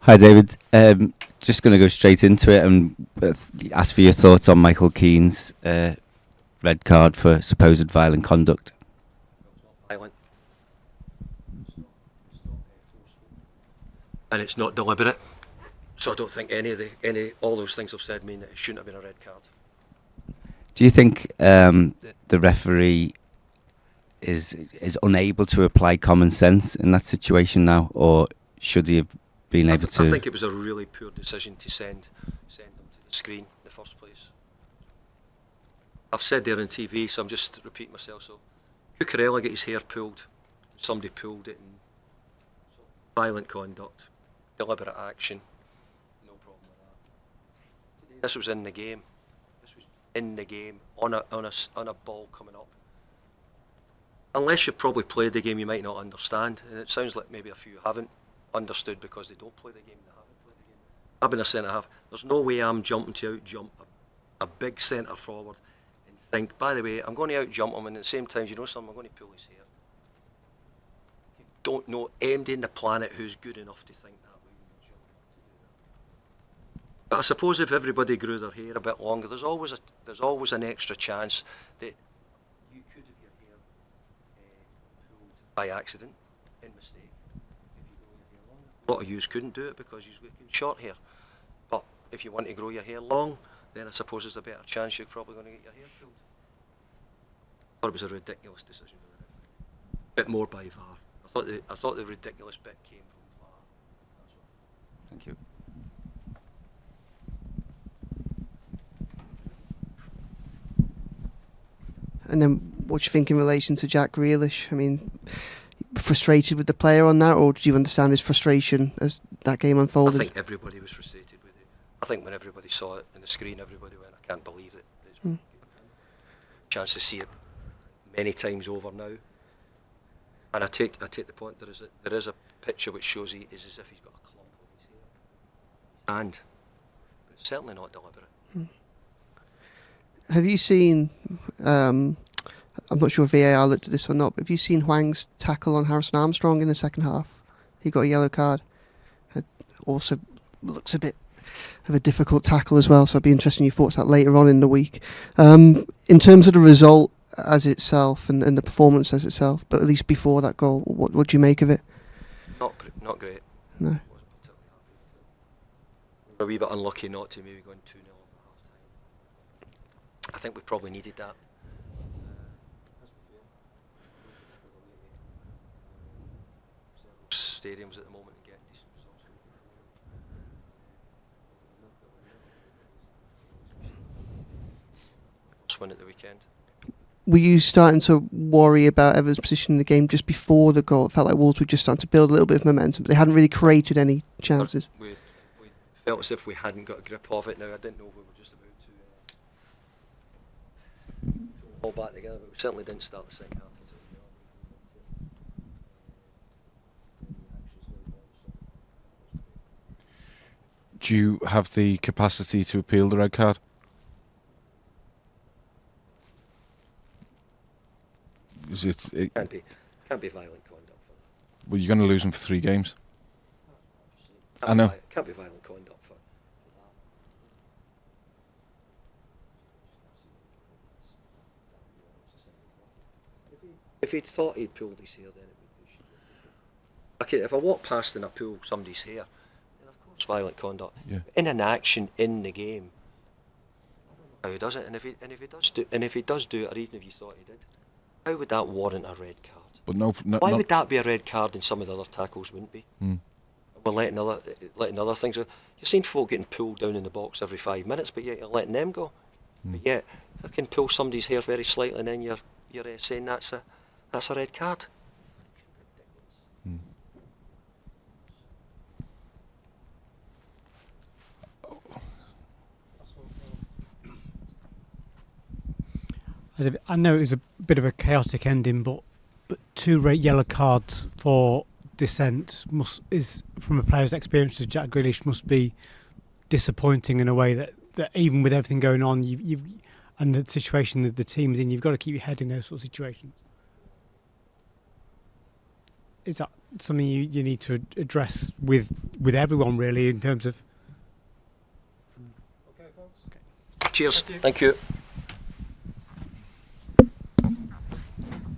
Hi, David. Just going to go straight into it and ask for your thoughts on Michael Keane's red card for supposed violent conduct. Violent. And it's not deliberate. So I don't think all those things I've said mean that it shouldn't have been a red card. Do you think the referee is unable to apply common sense in that situation now, or should he have been able to? I think it was a really poor decision to send them to the screen in the first place. I've said there on TV, so I'm just repeating myself. So Cucurella got his hair pulled, somebody pulled it, and violent conduct, deliberate action, no problem with that. This was in the game. This was in the game on a ball coming up. Unless you probably played the game, you might not understand, and it sounds like maybe a few haven't understood because they don't play the game. They haven't played the game. I've been a centre half. There's no way I'm jumping to out jump a big centre forward and think, by the way, I'm going to out jump him, and at the same time, you know something, I'm going to pull his hair. You don't know anybody in the planet who's good enough to think that way when you're jumping to do that. But I suppose if everybody grew their hair a bit longer, there's always an extra chance that you could have your hair pulled by accident, in mistake. A lot of yous couldn't do it because you've got short hair. But if you want to grow your hair long, then I suppose there's a better chance you're probably going to get your hair pulled. I thought it was a ridiculous decision. A bit more by VAR. I thought the ridiculous bit came from VAR. Thank you. And then what do you think in relation to Jack Grealish? I mean, frustrated with the player on that, or did you understand his frustration as that game unfolded? I think everybody was frustrated with it. I think when everybody saw it on the screen, everybody went, I can't believe it. It's chance to see it many times over now. And I take the point, there is a picture which shows he is as if he's got a clump on his hair. And but it's certainly not deliberate. Have you seen, I'm not sure if VAR looked at this or not, but have you seen Hwang's tackle on Harrison Armstrong in the second half? He got a yellow card. It also looks a bit of a difficult tackle as well, so I'd be interested in your thoughts on that later on in the week. In terms of the result as itself and the performance as itself, but at least before that goal, what do you make of it? Not great. No. Wasn't particularly happy with it. We were a wee bit unlucky not to maybe going 2-0 at half time. I think we probably needed that. Stadiums at the moment and get decent results. Just win at the weekend. Were you starting to worry about Everton's position in the game just before the goal? It felt like Wolves were just starting to build a little bit of momentum, but they hadn't really created any chances. We felt as if we hadn't got a grip of it now. I didn't know we were just about to all back together, but we certainly didn't start the second half. Do you have the capacity to appeal the red card? Is it Can't be violent conduct for that. well, you're going to lose them for 3 games. I know. Can't be violent conduct for that. If he'd thought he'd pulled his hair, then it would be. Okay, if I walk past and I pull somebody's hair, then of course violent conduct. Yeah. In an action in the game, how he does it, and if he does do it, or even if you thought he did, how would that warrant a red card? But no, Why would that be a red card and some of the other tackles wouldn't be? Mm. We're letting other things go. You're seeing folk getting pulled down in the box every 5 minutes, but yet you're letting them go. But yet, I can pull somebody's hair very slightly, and then you're saying that's a red card. Mm. I know it was a bit of a chaotic ending, but 2 red yellow cards for dissent is from a player's experience as Jack Grealish must be disappointing in a way that even with everything going on, you've and the situation that the team's in, you've got to keep your head in those sort of situations. is that something you need to address with everyone really in terms of? Cheers. Thank you.